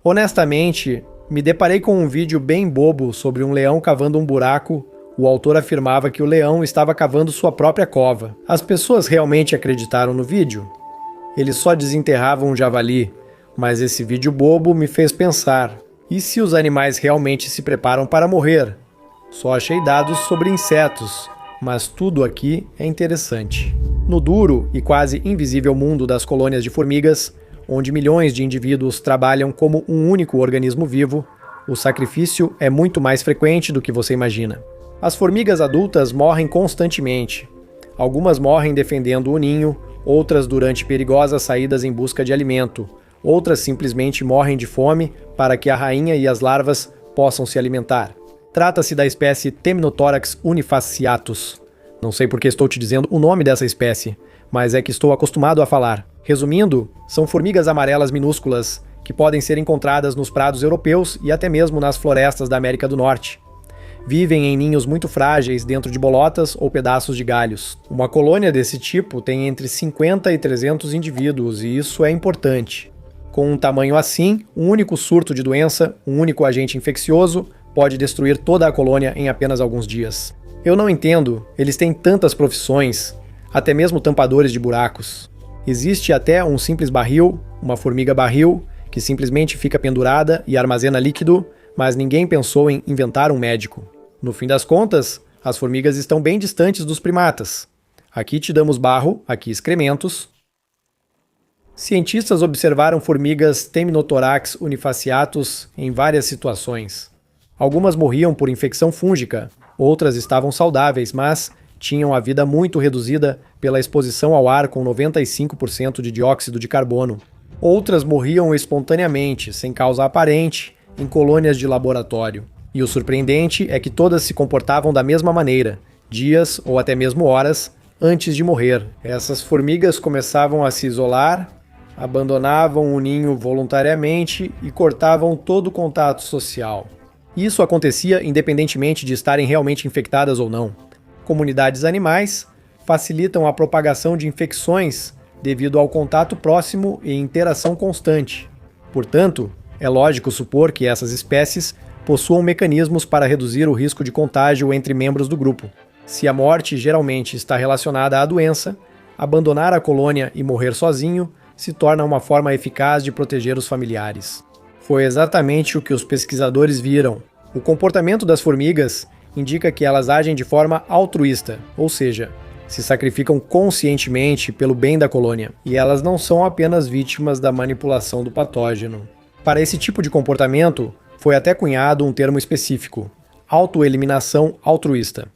Honestamente, me deparei com um vídeo bem bobo sobre um leão cavando um buraco. O autor afirmava que o leão estava cavando sua própria cova. As pessoas realmente acreditaram no vídeo? Eles só desenterravam um javali, mas esse vídeo bobo me fez pensar. E se os animais realmente se preparam para morrer? Só achei dados sobre insetos, mas tudo aqui é interessante. No duro e quase invisível mundo das colônias de formigas, onde milhões de indivíduos trabalham como um único organismo vivo, o sacrifício é muito mais frequente do que você imagina. As formigas adultas morrem constantemente. Algumas morrem defendendo o ninho, outras durante perigosas saídas em busca de alimento, outras simplesmente morrem de fome para que a rainha e as larvas possam se alimentar. Trata-se da espécie Temnothorax unifasciatus. Não sei porque estou te dizendo o nome dessa espécie, mas é que estou acostumado a falar. Resumindo, são formigas amarelas minúsculas que podem ser encontradas nos prados europeus e até mesmo nas florestas da América do Norte. Vivem em ninhos muito frágeis dentro de bolotas ou pedaços de galhos. Uma colônia desse tipo tem entre 50 e 300 indivíduos e isso é importante. Com um tamanho assim, um único surto de doença, um único agente infeccioso, pode destruir toda a colônia em apenas alguns dias. Eu não entendo, eles têm tantas profissões, até mesmo tampadores de buracos. Existe até um simples barril, uma formiga barril, que simplesmente fica pendurada e armazena líquido, mas ninguém pensou em inventar um médico. No fim das contas, as formigas estão bem distantes dos primatas. Aqui te damos barro, aqui excrementos. Cientistas observaram formigas Temnothorax unifasciatus em várias situações. Algumas morriam por infecção fúngica, outras estavam saudáveis, mas tinham a vida muito reduzida pela exposição ao ar com 95% de dióxido de carbono. Outras morriam espontaneamente, sem causa aparente, em colônias de laboratório. E o surpreendente é que todas se comportavam da mesma maneira, dias ou até mesmo horas antes de morrer. Essas formigas começavam a se isolar, abandonavam o ninho voluntariamente e cortavam todo o contato social. Isso acontecia independentemente de estarem realmente infectadas ou não. Comunidades animais facilitam a propagação de infecções devido ao contato próximo e interação constante. Portanto, é lógico supor que essas espécies possuam mecanismos para reduzir o risco de contágio entre membros do grupo. Se a morte geralmente está relacionada à doença, abandonar a colônia e morrer sozinho se torna uma forma eficaz de proteger os familiares. Foi exatamente o que os pesquisadores viram. O comportamento das formigas indica que elas agem de forma altruísta, ou seja, se sacrificam conscientemente pelo bem da colônia. E elas não são apenas vítimas da manipulação do patógeno. Para esse tipo de comportamento, foi até cunhado um termo específico: autoeliminação altruísta.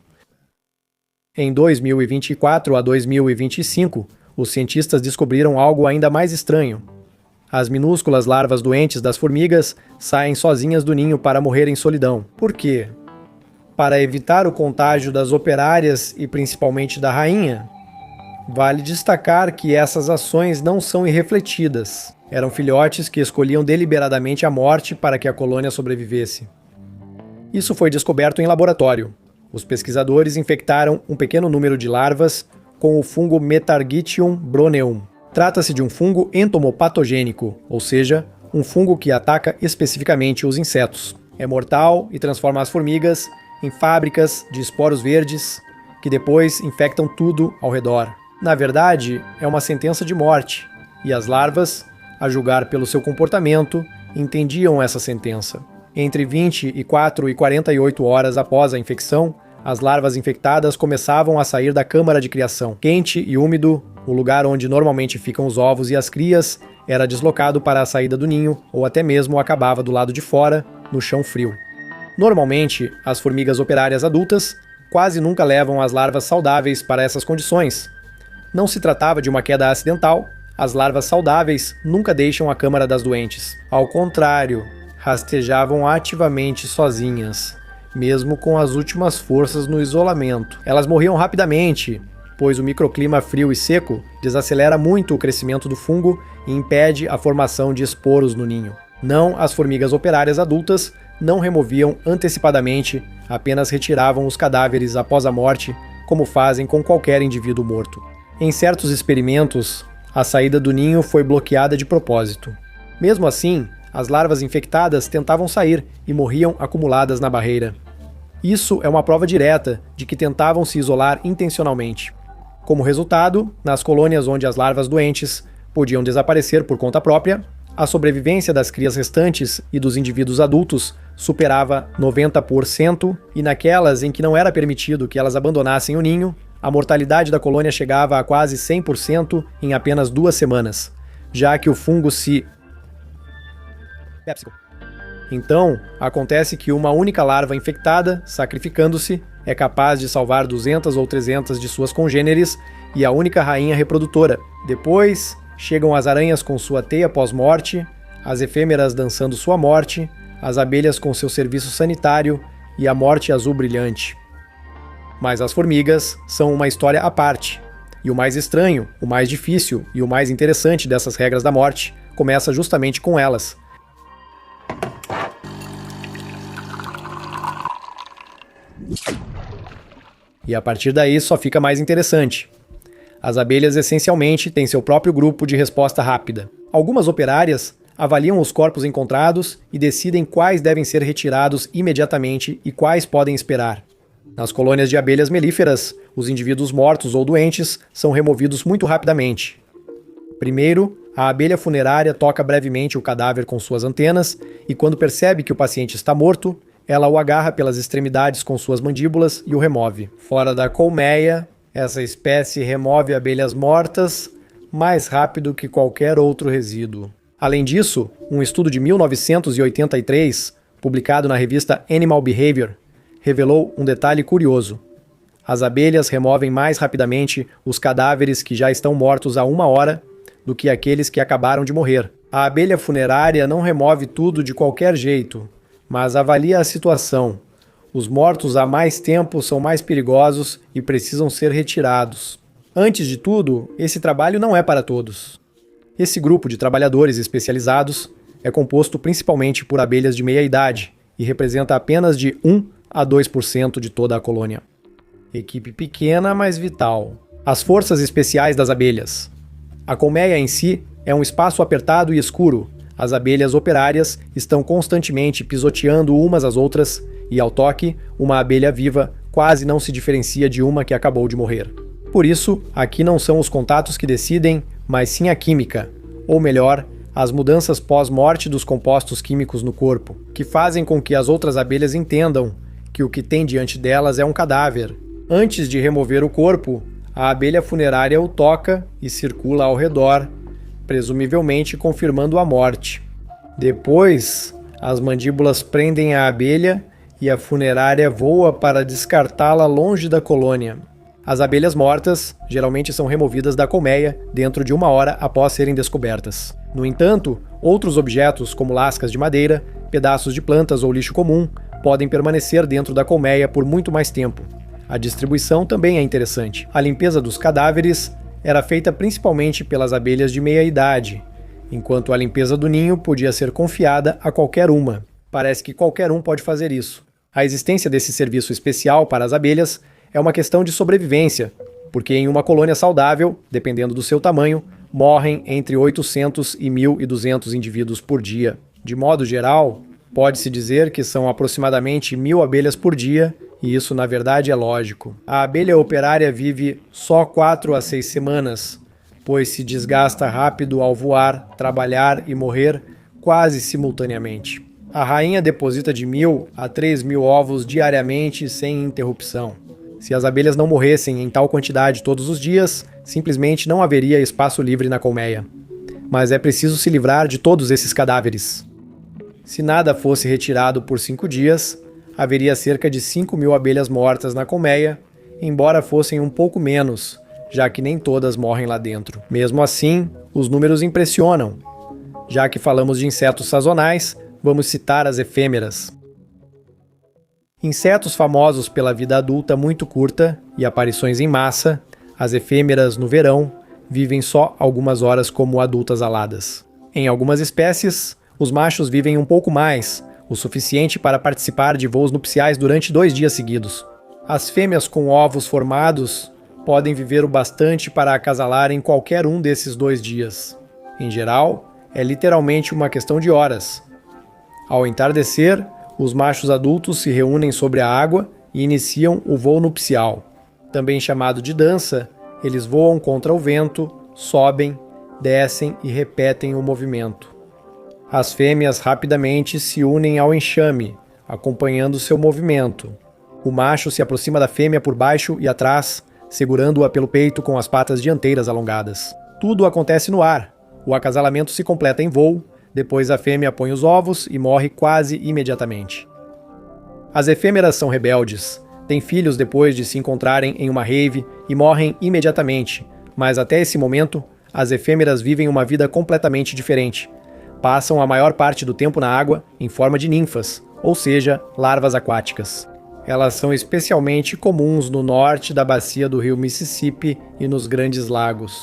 Em 2024 a 2025, os cientistas descobriram algo ainda mais estranho. As minúsculas larvas doentes das formigas saem sozinhas do ninho para morrer em solidão. Por quê? Para evitar o contágio das operárias e principalmente da rainha? Vale destacar que essas ações não são irrefletidas. Eram filhotes que escolhiam deliberadamente a morte para que a colônia sobrevivesse. Isso foi descoberto em laboratório. Os pesquisadores infectaram um pequeno número de larvas com o fungo Metargitium broneum. Trata-se de um fungo entomopatogênico, ou seja, um fungo que ataca especificamente os insetos. É mortal e transforma as formigas em fábricas de esporos verdes que depois infectam tudo ao redor. Na verdade, é uma sentença de morte, e as larvas, a julgar pelo seu comportamento, entendiam essa sentença. Entre 24 e 48 horas após a infecção, as larvas infectadas começavam a sair da câmara de criação. Quente e úmido, o lugar onde normalmente ficam os ovos e as crias era deslocado para a saída do ninho ou até mesmo acabava do lado de fora, no chão frio. Normalmente, as formigas operárias adultas quase nunca levam as larvas saudáveis para essas condições. Não se tratava de uma queda acidental, as larvas saudáveis nunca deixam a câmara das doentes. Ao contrário, rastejavam ativamente sozinhas, mesmo com as últimas forças no isolamento. Elas morriam rapidamente, pois o microclima frio e seco desacelera muito o crescimento do fungo e impede a formação de esporos no ninho. Não, as formigas operárias adultas não removiam antecipadamente, apenas retiravam os cadáveres após a morte, como fazem com qualquer indivíduo morto. Em certos experimentos, a saída do ninho foi bloqueada de propósito. Mesmo assim, As larvas infectadas tentavam sair e morriam acumuladas na barreira. Isso é uma prova direta de que tentavam se isolar intencionalmente. Como resultado, nas colônias onde as larvas doentes podiam desaparecer por conta própria, a sobrevivência das crias restantes e dos indivíduos adultos superava 90%, e naquelas em que não era permitido que elas abandonassem o ninho, a mortalidade da colônia chegava a quase 100% em apenas 2 semanas, já que o fungo se... Então, acontece que uma única larva infectada, sacrificando-se, é capaz de salvar 200 ou 300 de suas congêneres e a única rainha reprodutora. Depois, chegam as aranhas com sua teia pós-morte, as efêmeras dançando sua morte, as abelhas com seu serviço sanitário e a morte azul brilhante. Mas as formigas são uma história à parte. E o mais estranho, o mais difícil e o mais interessante dessas regras da morte começa justamente com elas. E a partir daí só fica mais interessante. As abelhas essencialmente têm seu próprio grupo de resposta rápida. Algumas operárias avaliam os corpos encontrados e decidem quais devem ser retirados imediatamente e quais podem esperar. Nas colônias de abelhas melíferas, os indivíduos mortos ou doentes são removidos muito rapidamente. Primeiro, a abelha funerária toca brevemente o cadáver com suas antenas e, quando percebe que o paciente está morto, ela o agarra pelas extremidades com suas mandíbulas e o remove. Fora da colmeia, essa espécie remove abelhas mortas mais rápido que qualquer outro resíduo. Além disso, um estudo de 1983, publicado na revista Animal Behavior, revelou um detalhe curioso. As abelhas removem mais rapidamente os cadáveres que já estão mortos há 1 hora do que aqueles que acabaram de morrer. A abelha funerária não remove tudo de qualquer jeito, mas avalia a situação. Os mortos há mais tempo são mais perigosos e precisam ser retirados. Antes de tudo, esse trabalho não é para todos. Esse grupo de trabalhadores especializados é composto principalmente por abelhas de meia idade e representa apenas de 1 a 2% de toda a colônia. Equipe pequena, mas vital. As forças especiais das abelhas. A colmeia em si é um espaço apertado e escuro. As abelhas operárias estão constantemente pisoteando umas às outras e, ao toque, uma abelha viva quase não se diferencia de uma que acabou de morrer. Por isso, aqui não são os contatos que decidem, mas sim a química, ou melhor, as mudanças pós-morte dos compostos químicos no corpo, que fazem com que as outras abelhas entendam que o que tem diante delas é um cadáver. Antes de remover o corpo, a abelha funerária o toca e circula ao redor, presumivelmente confirmando a morte. Depois, as mandíbulas prendem a abelha e a funerária voa para descartá-la longe da colônia. As abelhas mortas geralmente são removidas da colmeia dentro de 1 hora após serem descobertas. No entanto, outros objetos, como lascas de madeira, pedaços de plantas ou lixo comum, podem permanecer dentro da colmeia por muito mais tempo. A distribuição também é interessante. A limpeza dos cadáveres era feita principalmente pelas abelhas de meia idade, enquanto a limpeza do ninho podia ser confiada a qualquer uma. Parece que qualquer um pode fazer isso. A existência desse serviço especial para as abelhas é uma questão de sobrevivência, porque em uma colônia saudável, dependendo do seu tamanho, morrem entre 800 e 1.200 indivíduos por dia. De modo geral, pode-se dizer que são aproximadamente 1.000 abelhas por dia, e isso na verdade é lógico. A abelha operária vive só 4 a 6 semanas, pois se desgasta rápido ao voar, trabalhar e morrer quase simultaneamente. A rainha deposita de 1.000 a 3.000 ovos diariamente sem interrupção. Se as abelhas não morressem em tal quantidade todos os dias, simplesmente não haveria espaço livre na colmeia. Mas é preciso se livrar de todos esses cadáveres. Se nada fosse retirado por 5 dias, haveria cerca de 5.000 abelhas mortas na colmeia, embora fossem um pouco menos, já que nem todas morrem lá dentro. Mesmo assim, os números impressionam. Já que falamos de insetos sazonais, vamos citar as efêmeras. Insetos famosos pela vida adulta muito curta e aparições em massa, as efêmeras no verão vivem só algumas horas como adultas aladas. Em algumas espécies, os machos vivem um pouco mais, o suficiente para participar de voos nupciais durante 2 dias seguidos. As fêmeas com ovos formados podem viver o bastante para acasalar em qualquer um desses 2 dias. Em geral, é literalmente uma questão de horas, Ao entardecer, os machos adultos se reúnem sobre a água e iniciam o voo nupcial. Também chamado de dança, eles voam contra o vento, sobem, descem e repetem o movimento. As fêmeas rapidamente se unem ao enxame, acompanhando seu movimento. O macho se aproxima da fêmea por baixo e atrás, segurando-a pelo peito com as patas dianteiras alongadas. Tudo acontece no ar. O acasalamento se completa em voo, depois a fêmea põe os ovos e morre quase imediatamente. As efêmeras são rebeldes, têm filhos depois de se encontrarem em uma rave e morrem imediatamente, mas até esse momento, as efêmeras vivem uma vida completamente diferente. Passam a maior parte do tempo na água em forma de ninfas, ou seja, larvas aquáticas. Elas são especialmente comuns no norte da bacia do rio Mississippi e nos grandes lagos.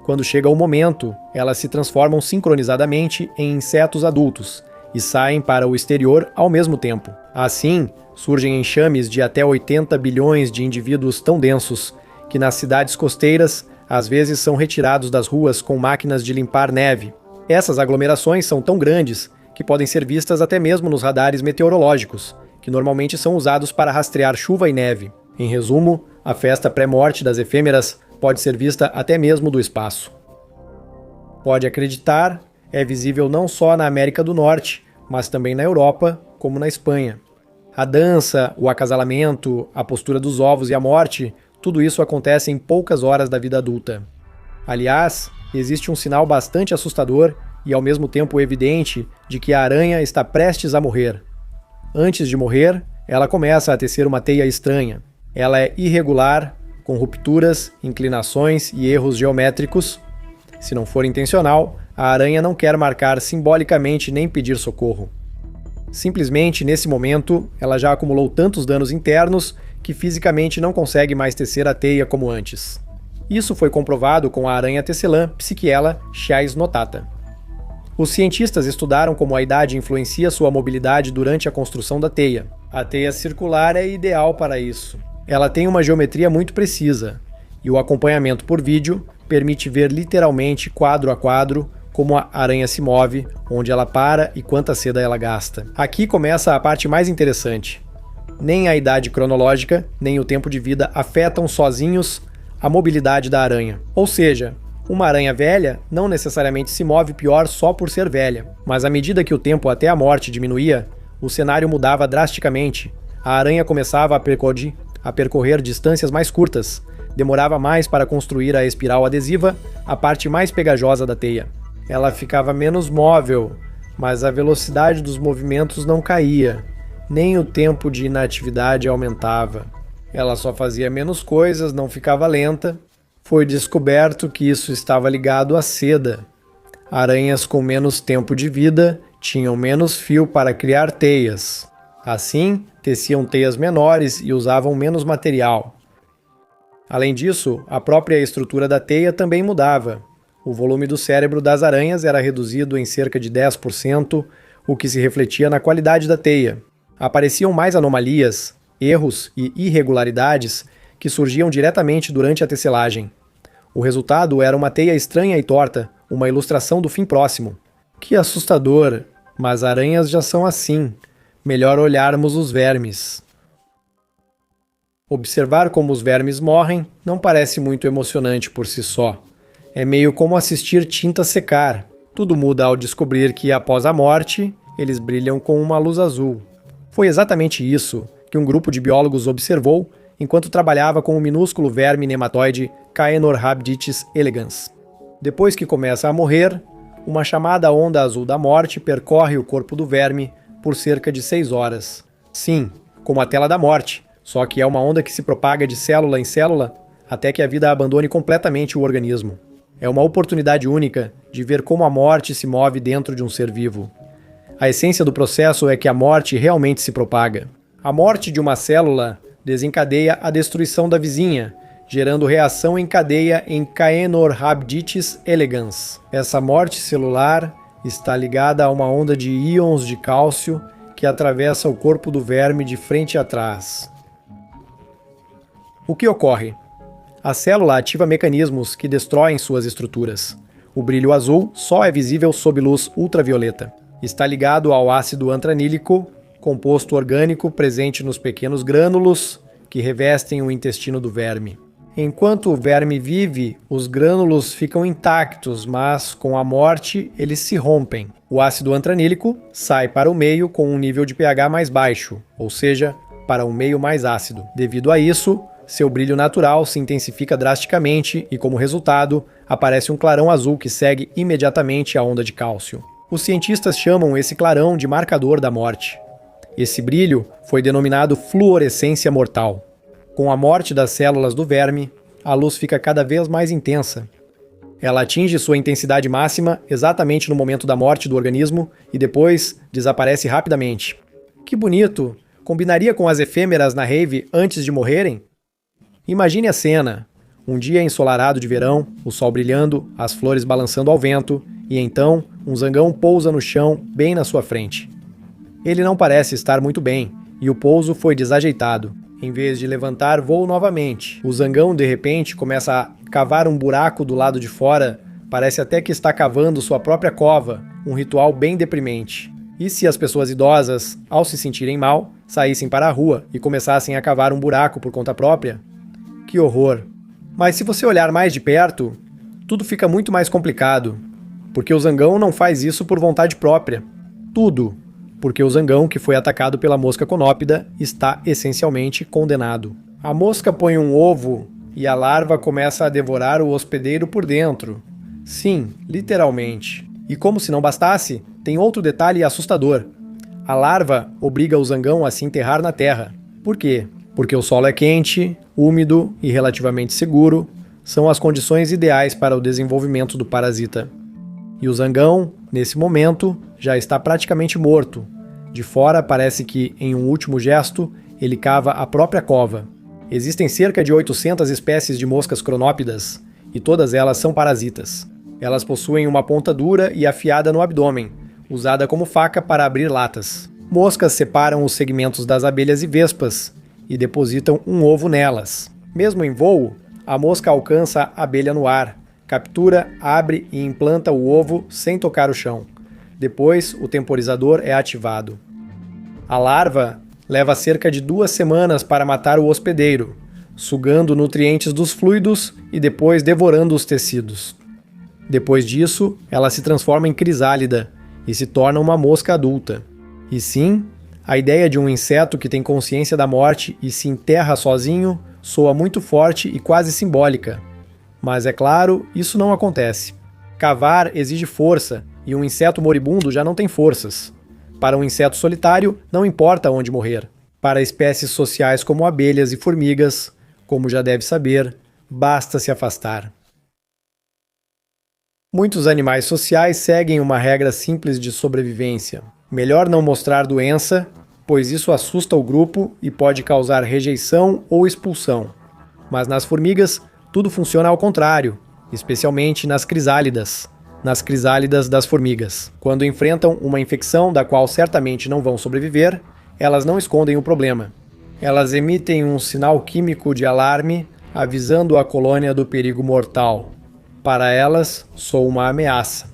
Quando chega o momento, elas se transformam sincronizadamente em insetos adultos e saem para o exterior ao mesmo tempo. Assim, surgem enxames de até 80 bilhões de indivíduos tão densos que nas cidades costeiras às vezes são retirados das ruas com máquinas de limpar neve. Essas aglomerações são tão grandes que podem ser vistas até mesmo nos radares meteorológicos, que normalmente são usados para rastrear chuva e neve. Em resumo, a festa pré-morte das efêmeras pode ser vista até mesmo do espaço. Pode acreditar, é visível não só na América do Norte, mas também na Europa, como na Espanha. A dança, o acasalamento, a postura dos ovos e a morte, tudo isso acontece em poucas horas da vida adulta. Aliás, existe um sinal bastante assustador e ao mesmo tempo evidente de que a aranha está prestes a morrer. Antes de morrer, ela começa a tecer uma teia estranha. Ela é irregular, com rupturas, inclinações e erros geométricos. Se não for intencional, a aranha não quer marcar simbolicamente nem pedir socorro. Simplesmente, nesse momento, ela já acumulou tantos danos internos que fisicamente não consegue mais tecer a teia como antes. Isso foi comprovado com a aranha tecelã Psychiella chaisnotata. Os cientistas estudaram como a idade influencia sua mobilidade durante a construção da teia. A teia circular é ideal para isso. Ela tem uma geometria muito precisa, e o acompanhamento por vídeo permite ver literalmente quadro a quadro como a aranha se move, onde ela para e quanta seda ela gasta. Aqui começa a parte mais interessante. Nem a idade cronológica, nem o tempo de vida afetam sozinhos a mobilidade da aranha. Ou seja, uma aranha velha não necessariamente se move pior só por ser velha, mas à medida que o tempo até a morte diminuía, o cenário mudava drasticamente. A aranha começava a percorrer distâncias mais curtas, demorava mais para construir a espiral adesiva, a parte mais pegajosa da teia. Ela ficava menos móvel, mas a velocidade dos movimentos não caía, nem o tempo de inatividade aumentava. Ela só fazia menos coisas, não ficava lenta. Foi descoberto que isso estava ligado à seda. Aranhas com menos tempo de vida tinham menos fio para criar teias. Assim, teciam teias menores e usavam menos material. Além disso, a própria estrutura da teia também mudava. O volume do cérebro das aranhas era reduzido em cerca de 10%, o que se refletia na qualidade da teia. Apareciam mais anomalias, erros e irregularidades que surgiam diretamente durante a tecelagem. O resultado era uma teia estranha e torta, uma ilustração do fim próximo. Que assustador, mas aranhas já são assim. Melhor olharmos os vermes. Observar como os vermes morrem não parece muito emocionante por si só. É meio como assistir tinta secar. Tudo muda ao descobrir que, após a morte, eles brilham com uma luz azul. Foi exatamente isso que um grupo de biólogos observou enquanto trabalhava com o minúsculo verme nematóide Caenorhabditis elegans. Depois que começa a morrer, uma chamada onda azul da morte percorre o corpo do verme por cerca de 6 horas. Sim, como a tela da morte, só que é uma onda que se propaga de célula em célula até que a vida abandone completamente o organismo. É uma oportunidade única de ver como a morte se move dentro de um ser vivo. A essência do processo é que a morte realmente se propaga. A morte de uma célula desencadeia a destruição da vizinha, gerando reação em cadeia em Caenorhabditis elegans. Essa morte celular está ligada a uma onda de íons de cálcio que atravessa o corpo do verme de frente a trás. O que ocorre? A célula ativa mecanismos que destroem suas estruturas. O brilho azul só é visível sob luz ultravioleta. Está ligado ao ácido antranílico, composto orgânico presente nos pequenos grânulos que revestem o intestino do verme. Enquanto o verme vive, os grânulos ficam intactos, mas com a morte eles se rompem. O ácido antranílico sai para o meio com um nível de pH mais baixo, ou seja, para um meio mais ácido. Devido a isso, seu brilho natural se intensifica drasticamente e, como resultado, aparece um clarão azul que segue imediatamente a onda de cálcio. Os cientistas chamam esse clarão de marcador da morte. Esse brilho foi denominado fluorescência mortal. Com a morte das células do verme, a luz fica cada vez mais intensa. Ela atinge sua intensidade máxima exatamente no momento da morte do organismo e depois desaparece rapidamente. Que bonito! Combinaria com as efêmeras na rave antes de morrerem? Imagine a cena. Um dia ensolarado de verão, o sol brilhando, as flores balançando ao vento, e então um zangão pousa no chão bem na sua frente. Ele não parece estar muito bem, e o pouso foi desajeitado. Em vez de levantar voo novamente, o zangão de repente começa a cavar um buraco do lado de fora, parece até que está cavando sua própria cova, um ritual bem deprimente. E se as pessoas idosas, ao se sentirem mal, saíssem para a rua e começassem a cavar um buraco por conta própria? Que horror! Mas se você olhar mais de perto, tudo fica muito mais complicado, porque o zangão não faz isso por vontade própria. Tudo! Porque o zangão que foi atacado pela mosca conópida está essencialmente condenado. A mosca põe um ovo e a larva começa a devorar o hospedeiro por dentro. Sim, literalmente. E como se não bastasse, tem outro detalhe assustador. A larva obriga o zangão a se enterrar na terra. Por quê? Porque o solo é quente, úmido e relativamente seguro, são as condições ideais para o desenvolvimento do parasita. E o zangão, nesse momento, já está praticamente morto. De fora, parece que, em um último gesto, ele cava a própria cova. Existem cerca de 800 espécies de moscas cronópidas, e todas elas são parasitas. Elas possuem uma ponta dura e afiada no abdômen, usada como faca para abrir latas. Moscas separam os segmentos das abelhas e vespas, e depositam um ovo nelas. Mesmo em voo, a mosca alcança a abelha no ar, captura, abre e implanta o ovo sem tocar o chão. Depois, o temporizador é ativado. A larva leva cerca de 2 semanas para matar o hospedeiro, sugando nutrientes dos fluidos e depois devorando os tecidos. Depois disso, ela se transforma em crisálida e se torna uma mosca adulta. E sim, a ideia de um inseto que tem consciência da morte e se enterra sozinho soa muito forte e quase simbólica. Mas é claro, isso não acontece. Cavar exige força, e um inseto moribundo já não tem forças. Para um inseto solitário, não importa onde morrer. Para espécies sociais como abelhas e formigas, como já deve saber, basta se afastar. Muitos animais sociais seguem uma regra simples de sobrevivência. Melhor não mostrar doença, pois isso assusta o grupo e pode causar rejeição ou expulsão. Mas nas formigas, tudo funciona ao contrário, especialmente nas crisálidas das formigas. Quando enfrentam uma infecção da qual certamente não vão sobreviver, elas não escondem o problema. Elas emitem um sinal químico de alarme avisando a colônia do perigo mortal. Para elas, sou uma ameaça.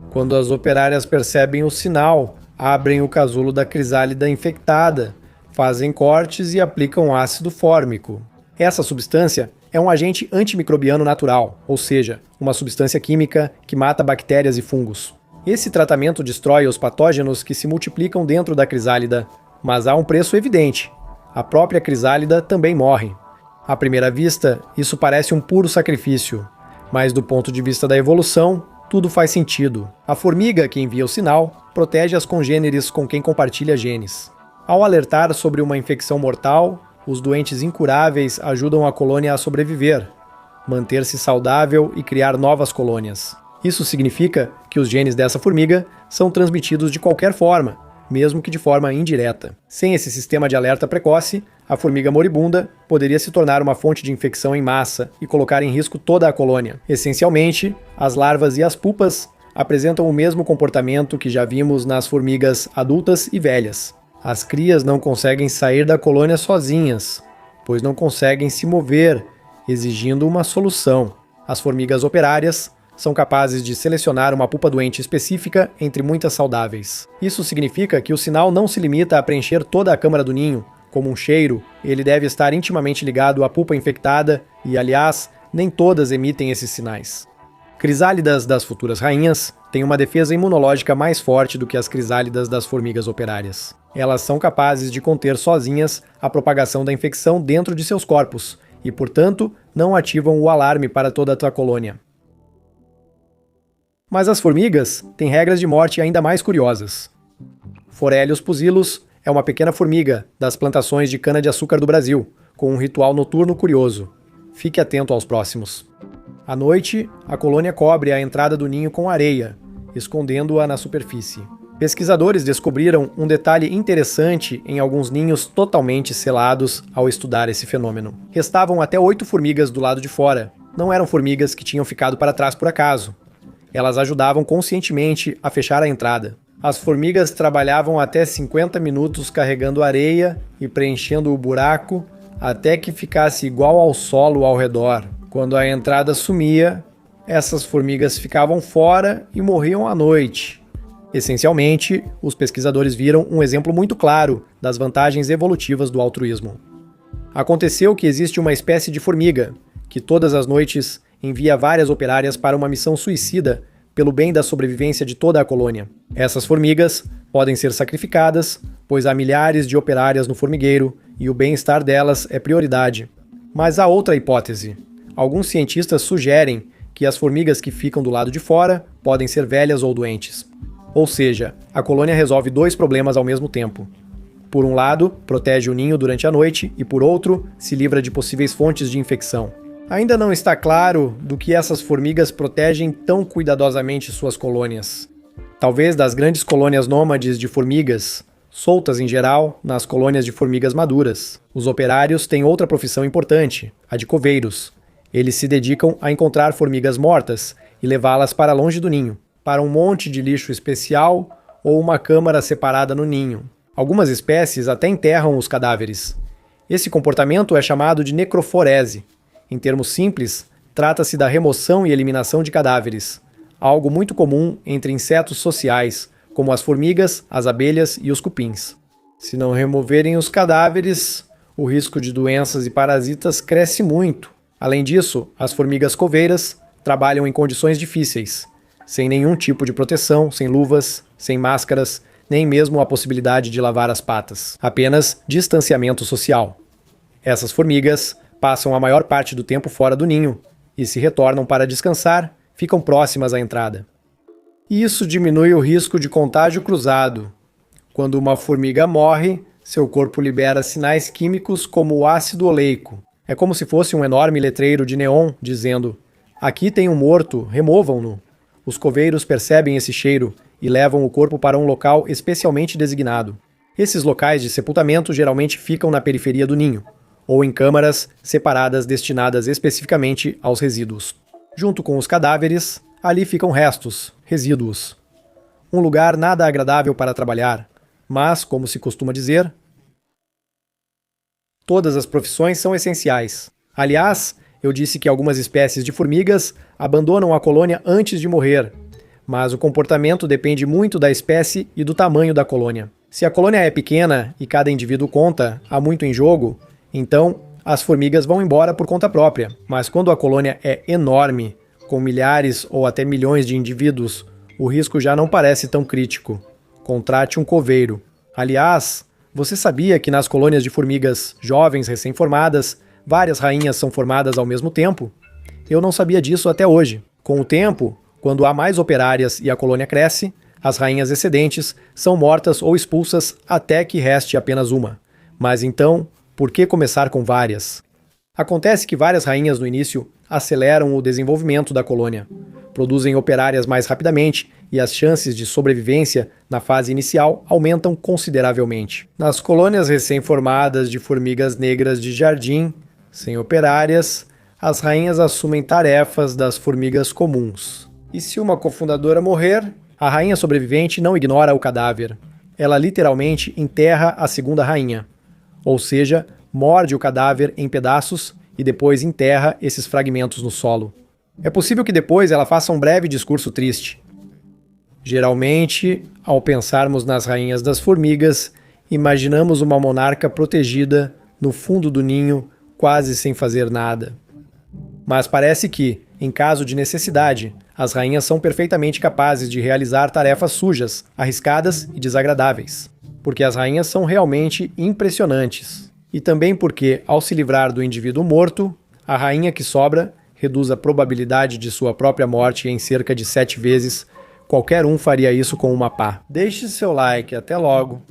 Quando as operárias percebem o sinal, abrem o casulo da crisálida infectada, fazem cortes e aplicam ácido fórmico. Essa substância é um agente antimicrobiano natural, ou seja, uma substância química que mata bactérias e fungos. Esse tratamento destrói os patógenos que se multiplicam dentro da crisálida, mas há um preço evidente. A própria crisálida também morre. À primeira vista, isso parece um puro sacrifício, mas do ponto de vista da evolução, tudo faz sentido. A formiga que envia o sinal protege as congêneres com quem compartilha genes. Ao alertar sobre uma infecção mortal, os doentes incuráveis ajudam a colônia a sobreviver, manter-se saudável e criar novas colônias. Isso significa que os genes dessa formiga são transmitidos de qualquer forma, mesmo que de forma indireta. Sem esse sistema de alerta precoce, a formiga moribunda poderia se tornar uma fonte de infecção em massa e colocar em risco toda a colônia. Essencialmente, as larvas e as pupas apresentam o mesmo comportamento que já vimos nas formigas adultas e velhas. As crias não conseguem sair da colônia sozinhas, pois não conseguem se mover, exigindo uma solução. As formigas operárias são capazes de selecionar uma pupa doente específica entre muitas saudáveis. Isso significa que o sinal não se limita a preencher toda a câmara do ninho. Como um cheiro, ele deve estar intimamente ligado à pupa infectada e, aliás, nem todas emitem esses sinais. Crisálidas das futuras rainhas têm uma defesa imunológica mais forte do que as crisálidas das formigas operárias. Elas são capazes de conter sozinhas a propagação da infecção dentro de seus corpos e, portanto, não ativam o alarme para toda a sua colônia. Mas as formigas têm regras de morte ainda mais curiosas. Forelius pusillus é uma pequena formiga das plantações de cana-de-açúcar do Brasil, com um ritual noturno curioso. Fique atento aos próximos. À noite, a colônia cobre a entrada do ninho com areia, escondendo-a na superfície. Pesquisadores descobriram um detalhe interessante em alguns ninhos totalmente selados ao estudar esse fenômeno. Restavam até 8 formigas do lado de fora. Não eram formigas que tinham ficado para trás por acaso. Elas ajudavam conscientemente a fechar a entrada. As formigas trabalhavam até 50 minutos carregando areia e preenchendo o buraco até que ficasse igual ao solo ao redor. Quando a entrada sumia, essas formigas ficavam fora e morriam à noite. Essencialmente, os pesquisadores viram um exemplo muito claro das vantagens evolutivas do altruísmo. Aconteceu que existe uma espécie de formiga que todas as noites envia várias operárias para uma missão suicida pelo bem da sobrevivência de toda a colônia. Essas formigas podem ser sacrificadas, pois há milhares de operárias no formigueiro e o bem-estar delas é prioridade. Mas há outra hipótese. Alguns cientistas sugerem que as formigas que ficam do lado de fora podem ser velhas ou doentes. Ou seja, a colônia resolve 2 problemas ao mesmo tempo. Por um lado, protege o ninho durante a noite e, por outro, se livra de possíveis fontes de infecção. Ainda não está claro do que essas formigas protegem tão cuidadosamente suas colônias. Talvez das grandes colônias nômades de formigas, soltas em geral nas colônias de formigas maduras. Os operários têm outra profissão importante, a de coveiros. Eles se dedicam a encontrar formigas mortas e levá-las para longe do ninho, para um monte de lixo especial ou uma câmara separada no ninho. Algumas espécies até enterram os cadáveres. Esse comportamento é chamado de necroforese. Em termos simples, trata-se da remoção e eliminação de cadáveres, algo muito comum entre insetos sociais, como as formigas, as abelhas e os cupins. Se não removerem os cadáveres, o risco de doenças e parasitas cresce muito. Além disso, as formigas coveiras trabalham em condições difíceis, sem nenhum tipo de proteção, sem luvas, sem máscaras, nem mesmo a possibilidade de lavar as patas. Apenas distanciamento social. Essas formigas passam a maior parte do tempo fora do ninho e se retornam para descansar, ficam próximas à entrada. Isso diminui o risco de contágio cruzado. Quando uma formiga morre, seu corpo libera sinais químicos como o ácido oleico. É como se fosse um enorme letreiro de neon dizendo: "Aqui tem um morto, removam-no". Os coveiros percebem esse cheiro e levam o corpo para um local especialmente designado. Esses locais de sepultamento geralmente ficam na periferia do ninho, ou em câmaras separadas destinadas especificamente aos resíduos. Junto com os cadáveres, ali ficam restos, resíduos. Um lugar nada agradável para trabalhar, mas, como se costuma dizer, todas as profissões são essenciais. Aliás, eu disse que algumas espécies de formigas abandonam a colônia antes de morrer, mas o comportamento depende muito da espécie e do tamanho da colônia. Se a colônia é pequena e cada indivíduo conta, há muito em jogo, então as formigas vão embora por conta própria. Mas quando a colônia é enorme, com milhares ou até milhões de indivíduos, o risco já não parece tão crítico. Contrate um coveiro. Aliás, você sabia que nas colônias de formigas jovens recém-formadas, várias rainhas são formadas ao mesmo tempo? Eu não sabia disso até hoje. Com o tempo, quando há mais operárias e a colônia cresce, as rainhas excedentes são mortas ou expulsas até que reste apenas uma. Mas então, por que começar com várias? Acontece que várias rainhas no início aceleram o desenvolvimento da colônia, produzem operárias mais rapidamente e as chances de sobrevivência na fase inicial aumentam consideravelmente. Nas colônias recém-formadas de formigas negras de jardim, sem operárias, as rainhas assumem tarefas das formigas comuns. E se uma cofundadora morrer, a rainha sobrevivente não ignora o cadáver. Ela literalmente enterra a segunda rainha. Ou seja, morde o cadáver em pedaços e depois enterra esses fragmentos no solo. É possível que depois ela faça um breve discurso triste. Geralmente, ao pensarmos nas rainhas das formigas, imaginamos uma monarca protegida no fundo do ninho, quase sem fazer nada. Mas parece que, em caso de necessidade, as rainhas são perfeitamente capazes de realizar tarefas sujas, arriscadas e desagradáveis. Porque as rainhas são realmente impressionantes. E também porque, ao se livrar do indivíduo morto, a rainha que sobra reduz a probabilidade de sua própria morte em cerca de 7 vezes. Qualquer um faria isso com uma pá. Deixe seu like, até logo!